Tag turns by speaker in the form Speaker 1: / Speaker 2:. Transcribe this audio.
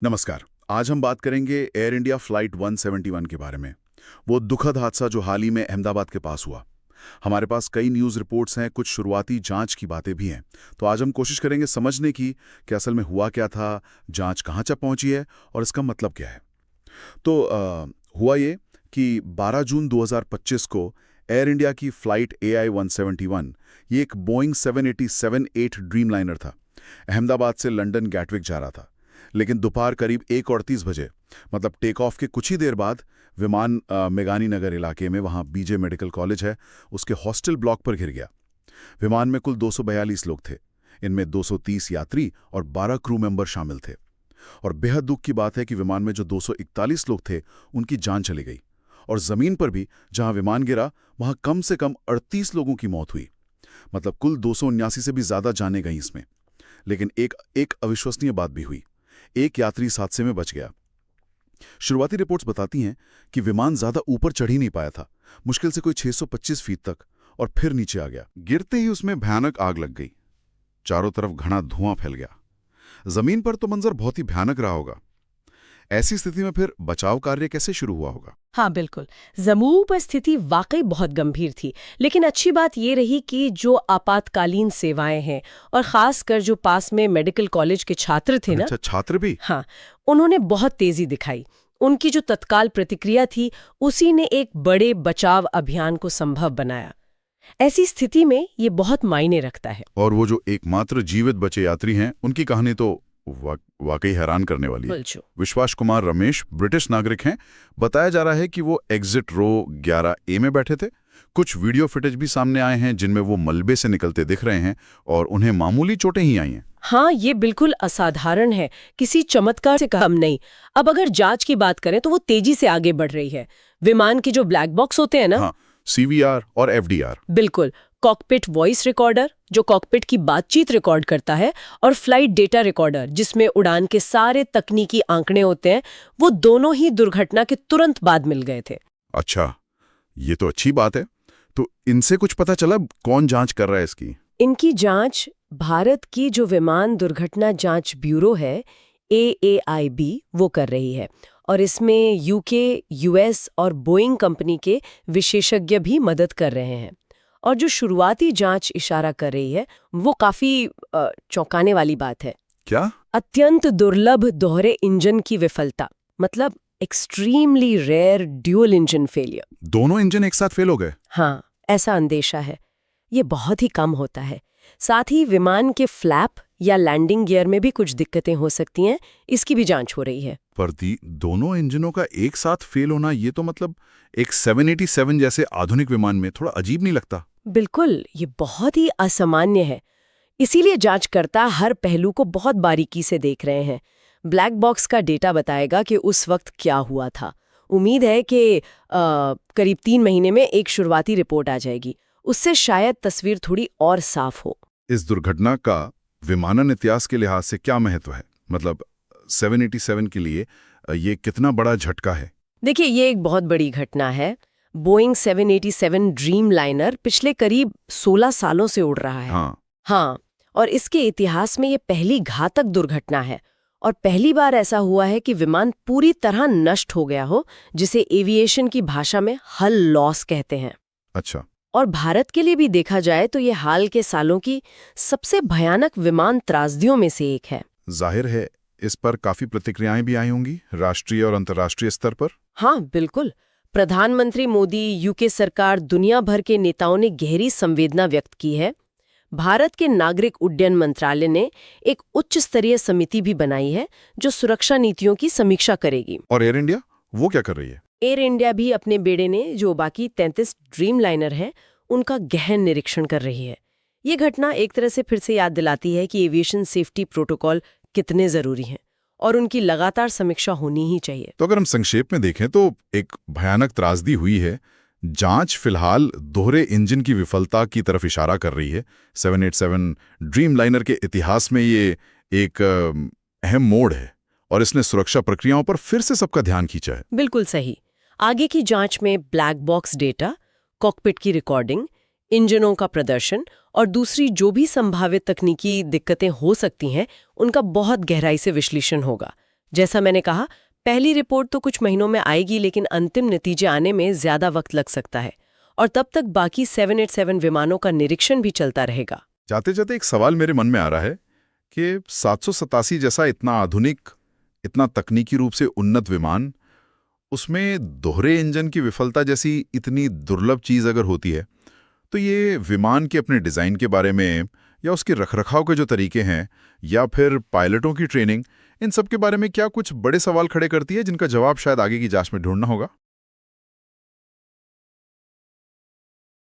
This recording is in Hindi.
Speaker 1: नमस्कार। आज हम बात करेंगे एयर इंडिया फ्लाइट 171 के बारे में। वो दुखद हादसा जो हाल ही में अहमदाबाद के पास हुआ। हमारे पास कई न्यूज़ रिपोर्ट्स हैं, कुछ शुरुआती जांच की बातें भी हैं। तो आज हम कोशिश करेंगे समझने की कि असल में हुआ क्या था, जांच कहाँ तक पहुंची है और इसका मतलब क्या है। तो हुआ ये कि 12 जून 2025 को एयर इंडिया की फ्लाइट AI 171, ये एक बोइंग 787-8 ड्रीमलाइनर था। अहमदाबाद से लंदन गैटविक जा रहा था। लेकिन दोपहर करीब 1:38 बजे, मतलब टेक ऑफ के कुछ ही देर बाद, विमान मेघानी नगर इलाके में, वहाँ बीजे मेडिकल कॉलेज है, उसके हॉस्टल ब्लॉक पर गिर गया। विमान में कुल 242 लोग थे। इनमें 230 यात्री और 12 क्रू मेंबर शामिल थे। और बेहद दुख की बात है कि विमान में जो 241 लोग थे, उनकी जान चली गई। और जमीन पर भी जहां विमान गिरा, वहां कम से कम 38 लोगों की मौत हुई। मतलब कुल 279 से भी ज्यादा जानें गईं इसमें। लेकिन एक अविश्वसनीय बात भी हुई। एक यात्री इस हादसे में बच गया। शुरुआती रिपोर्ट्स बताती हैं कि विमान ज्यादा ऊपर चढ़ ही नहीं पाया था, मुश्किल से कोई 625 फीट तक, और फिर नीचे आ गया। गिरते ही उसमें भयानक आग लग गई। चारों तरफ घना धुआं फैल गया। जमीन पर तो मंजर बहुत ही भयानक रहा होगा। ऐसी स्थिति में फिर बचाव कार्य कैसे शुरू हुआ होगा?
Speaker 2: हाँ बिल्कुल, जम्मू पर स्थिति वाकई बहुत गंभीर थी। लेकिन अच्छी बात ये रही कि जो आपातकालीन सेवाएं हैं और खासकर जो पास में मेडिकल कॉलेज के छात्र थे ना।
Speaker 1: अच्छा, छात्र भी?
Speaker 2: हाँ, उन्होंने बहुत तेजी दिखाई। उनकी जो तत्काल प्रतिक्रिया थी, उसी ने एक बड़े बचाव अभियान को संभव बनाया। ऐसी स्थिति में ये बहुत मायने रखता है।
Speaker 1: और वो जो एकमात्र जीवित बचे यात्री हैं, उनकी कहानी तो वाकई हैरान करने वाली है। विश्वास कुमार रमेश ब्रिटिश नागरिक हैं। बताया जा रहा है कि वो एग्जिट रो 11A में बैठे थे। कुछ वीडियो फुटेज भी सामने आए हैं जिनमें वो मलबे से निकलते दिख रहे हैं और उन्हें मामूली चोटें ही आई हैं।
Speaker 2: हाँ, ये बिल्कुल असाधारण है, किसी चमत्कार से कम नहीं। अब अगर जांच की बात करें तो वो तेजी से आगे बढ़ रही है। विमान के जो ब्लैक बॉक्स होते हैं ना,
Speaker 1: हाँ, CVR और FDR,
Speaker 2: बिल्कुल, कॉकपिट वॉइस रिकॉर्डर जो कॉकपिट की बातचीत रिकॉर्ड करता है, और फ्लाइट डेटा रिकॉर्डर जिसमें उड़ान के सारे तकनीकी आंकड़े होते हैं, वो दोनों ही दुर्घटना के तुरंत बाद मिल गए थे।
Speaker 1: अच्छा, ये तो अच्छी बात है। तो इनसे कुछ पता चला कौन जांच कर रहा है इसकी?
Speaker 2: इनकी जांच भारत की जो विमान दुर्घटना जांच ब्यूरो है, AAIB, वो कर रही है। और इसमें UK, US और बोइंग कंपनी के विशेषज्ञ भी मदद कर रहे हैं। और जो शुरुआती जांच इशारा कर रही है, वो काफी चौंकाने वाली बात है।
Speaker 1: क्या?
Speaker 2: अत्यंत दुर्लभ दोहरे इंजन की विफलता, मतलब extremely rare dual engine failure.
Speaker 1: दोनों इंजन एक साथ फेल हो गए?
Speaker 2: हाँ, ऐसा अंदेशा है। ये बहुत ही कम होता है। साथ ही विमान के फ्लैप या लैंडिंग गियर में भी कुछ दिक्कतें हो सकती हैं, इसकी भी जांच हो रही है।
Speaker 1: पर दोनों इंजनों का एक साथ फेल होना, ये तो मतलब एक 787 जैसे आधुनिक विमान में थोड़ा अजीब नहीं लगता?
Speaker 2: बिल्कुल, ये बहुत ही असामान्य है। इसीलिए जांचकर्ता हर पहलू को बहुत बारीकी से देख रहे हैं। ब्लैक बॉक्स का डेटा बताएगा कि उस वक्त क्या हुआ था। उम्मीद है कि करीब 3 महीने में एक शुरुआती रिपोर्ट आ जाएगी। उससे शायद तस्वीर थोड़ी और साफ हो।
Speaker 1: इस दुर्घटना का विमानन इतिहास के लिहाज से क्या महत्व है? मतलब 787 के लिए ये कितना बड़ा झटका है?
Speaker 2: देखिए, ये एक बहुत बड़ी घटना है। बोइंग 787 ड्रीम लाइनर पिछले करीब 16 सालों से उड़ रहा है। हाँ, और इसके इतिहास में ये पहली घातक दुर्घटना है। और पहली बार ऐसा हुआ है कि विमान पूरी तरह नष्ट हो गया हो, जिसे एविएशन की भाषा में हल लॉस कहते हैं।
Speaker 1: अच्छा।
Speaker 2: और भारत के लिए भी देखा जाए तो ये हाल के सालों की सबसे भयानक विमान त्रासदियों में से एक है।
Speaker 1: जाहिर है इस पर काफी प्रतिक्रियाएं भी आई होंगी, राष्ट्रीय और अंतर्राष्ट्रीय स्तर पर।
Speaker 2: हाँ बिल्कुल, प्रधानमंत्री मोदी, UK सरकार, दुनिया भर के नेताओं ने गहरी संवेदना व्यक्त की है। भारत के नागरिक उड्डयन मंत्रालय ने एक उच्च स्तरीय समिति भी बनाई है जो सुरक्षा नीतियों की समीक्षा करेगी।
Speaker 1: और एयर इंडिया, वो क्या कर रही है?
Speaker 2: एयर इंडिया भी अपने बेड़े ने जो बाकी 33 ड्रीम लाइनर हैं, उनका गहन निरीक्षण कर रही है। ये घटना एक तरह से फिर से याद दिलाती है कि एविएशन सेफ्टी प्रोटोकॉल कितने जरूरी हैं और उनकी लगातार समीक्षा होनी ही चाहिए।
Speaker 1: तो अगर हम संक्षेप में देखें तो एक भयानक त्रासदी हुई है। जांच फिलहाल दोहरे इंजन की विफलता की तरफ इशारा कर रही है। 787 ड्रीम लाइनर के इतिहास में ये एक अहम मोड़ है और इसने सुरक्षा प्रक्रियाओं पर फिर से सबका ध्यान खींचा है।
Speaker 2: बिल्कुल सही। आगे की जांच में ब्लैक बॉक्स डेटा, कॉकपिट की रिकॉर्डिंग, इंजनों का प्रदर्शन और दूसरी जो भी संभावित तकनीकी दिक्कतें हो सकती हैं, उनका बहुत गहराई से विश्लेषण होगा। जैसा मैंने कहा, पहली रिपोर्ट तो कुछ महीनों में आएगी, लेकिन अंतिम नतीजे आने में ज्यादा वक्त लग सकता है और तब तक बाकी 787 विमानों का निरीक्षण भी चलता रहेगा।
Speaker 1: जाते जाते एक सवाल मेरे मन में आ रहा है कि 787 जैसा इतना आधुनिक, इतना तकनीकी रूप से उन्नत विमान, उसमें दोहरे इंजन की विफलता जैसी इतनी दुर्लभ चीज अगर होती है, तो ये विमान के अपने डिजाइन के बारे में या उसके रखरखाव के जो तरीके हैं या फिर पायलटों की ट्रेनिंग, इन सब के बारे में क्या कुछ बड़े सवाल खड़े करती है जिनका जवाब शायद आगे की जांच में ढूंढना होगा?